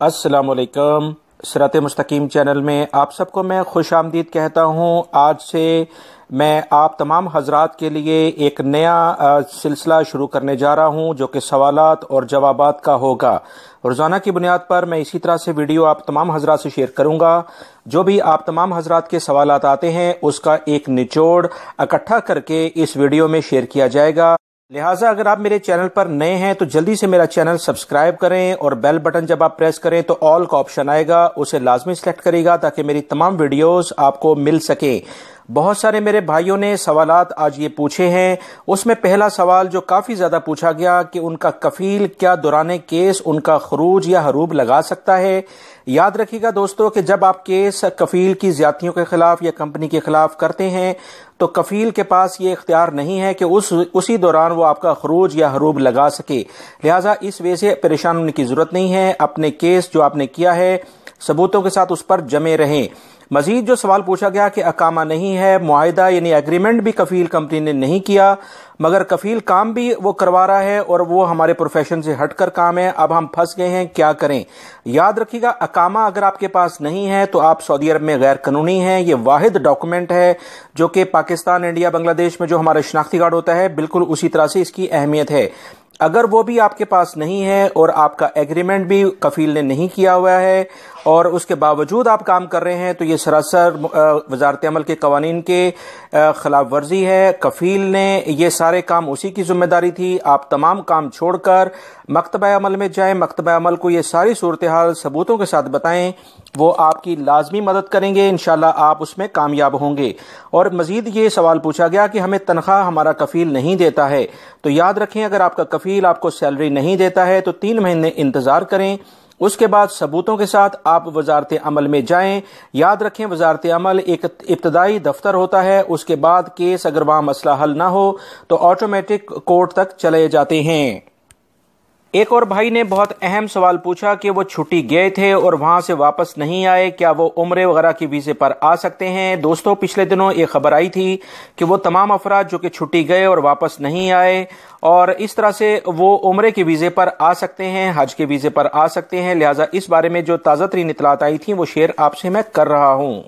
अस्सलाम वालेकुम। सिरात मुस्तकीम चैनल में आप सबको मैं खुश आमदीद कहता हूँ। आज से मैं आप तमाम हजरात के लिए एक नया सिलसिला शुरू करने जा रहा हूँ जो कि सवालात और जवाबात का होगा। रोज़ाना की बुनियाद पर मैं इसी तरह से वीडियो आप तमाम हजरात से शेयर करूँगा। जो भी आप तमाम हजरात के सवालात आते हैं उसका एक निचोड़ इकट्ठा करके इस वीडियो में शेयर किया जाएगा। लिहाजा अगर आप मेरे चैनल पर नए हैं तो जल्दी से मेरा चैनल सब्सक्राइब करें और बेल बटन जब आप प्रेस करें तो ऑल का ऑप्शन आएगा, उसे लाजमी सेलेक्ट करिएगा ताकि मेरी तमाम वीडियोस आपको मिल सके। बहुत सारे मेरे भाइयों ने सवालात आज ये पूछे हैं। उसमें पहला सवाल जो काफ़ी ज़्यादा पूछा गया कि उनका कफ़ील क्या दौरान केस उनका खरूज या हरूब लगा सकता है। याद रखिएगा दोस्तों कि जब आप केस कफ़ील की ज़्यादतियों के ख़िलाफ़ या कंपनी के ख़िलाफ़ करते हैं तो कफ़ील के पास ये इख्तियार नहीं है कि उसी दौरान वो आपका खरूज या हरूब लगा सके। लिहाजा इस वजह से परेशान होने की ज़रूरत नहीं है। अपने केस जो आपने किया है सबूतों के साथ उस पर जमे रहें। मजीद जो सवाल पूछा गया कि अकामा नहीं है, मुआहिदा यानी एग्रीमेंट भी कफ़ील कंपनी ने नहीं किया मगर कफ़ील काम भी वो करवा रहा है और वो हमारे प्रोफेशन से हटकर काम है, अब हम फंस गए हैं, क्या करें। याद रखिएगा अकामा अगर आपके पास नहीं है तो आप सऊदी अरब में गैर कानूनी हैं। ये वाहिद डॉक्यूमेंट है जो कि पाकिस्तान, इंडिया, बांग्लादेश में जो हमारा शनाख्ती कार्ड होता है बिल्कुल उसी तरह से इसकी अहमियत है। अगर वो भी आपके पास नहीं है और आपका एग्रीमेंट भी कफ़ील ने नहीं किया हुआ है और उसके बावजूद आप काम कर रहे हैं तो ये सरासर वजारत अमल के कवानीन के खिलाफ वर्जी है। कफ़ील ने ये सारे काम उसी की जिम्मेदारी थी। आप तमाम काम छोड़कर मकतबा अमल में जाएं, मकतबा अमल को ये सारी सूरत हाल सबूतों के साथ बताएं, वो आपकी लाजमी मदद करेंगे। इंशाल्लाह आप उसमें कामयाब होंगे। और मजीद ये सवाल पूछा गया कि हमें तनख्वाह हमारा कफ़ील नहीं देता है, तो याद रखें अगर आपका कफ़ील आपको सैलरी नहीं देता है तो 3 महीने इंतज़ार करें। उसके बाद सबूतों के साथ आप वजारत अमल में जाएं। याद रखें वजारत अमल एक इब्तदाई दफ्तर होता है, उसके बाद केस अगर वहाँ मसला हल ना हो तो ऑटोमेटिक कोर्ट तक चले जाते हैं। एक और भाई ने बहुत अहम सवाल पूछा कि वो छुट्टी गए थे और वहां से वापस नहीं आए, क्या वो उम्रे वगैरह की वीज़े पर आ सकते हैं। दोस्तों पिछले दिनों एक खबर आई थी कि वो तमाम अफराद जो कि छुट्टी गए और वापस नहीं आए और इस तरह से वो उम्रे के वीज़े पर आ सकते हैं, हज के वीज़े पर आ सकते हैं। लिहाजा इस बारे में जो ताज़ा तरीन इतलात आई थी वो शेयर आपसे मैं कर रहा हूँ।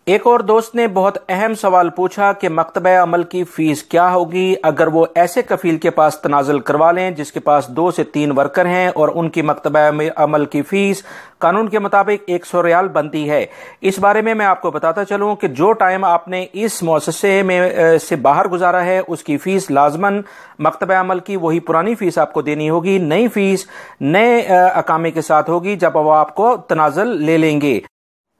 एक और दोस्त ने बहुत अहम सवाल पूछा कि मकतबा अमल की फीस क्या होगी अगर वो ऐसे कफ़ील के पास तनाज़ुल करवा लें जिसके पास 2 से 3 वर्कर हैं और उनकी मकतबा अमल की फीस कानून के मुताबिक 100 रियाल बनती है। इस बारे में मैं आपको बताता चलूं कि जो टाइम आपने इस मुअस्ससे में से बाहर गुजारा है उसकी फीस लाजमन मकतबा अमल की वही पुरानी फीस आपको देनी होगी। नई फीस नए अकामे के साथ होगी जब वो आपको तनाज़ुल ले लेंगे।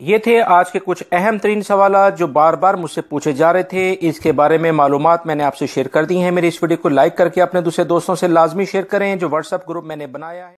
ये थे आज के कुछ अहम तरीन सवाल जो बार बार मुझसे पूछे जा रहे थे। इसके बारे में मालूमात मैंने आपसे शेयर कर दी हैं। मेरी इस वीडियो को लाइक करके अपने दूसरे दोस्तों से लाजमी शेयर करें। जो व्हाट्सएप ग्रुप मैंने बनाया है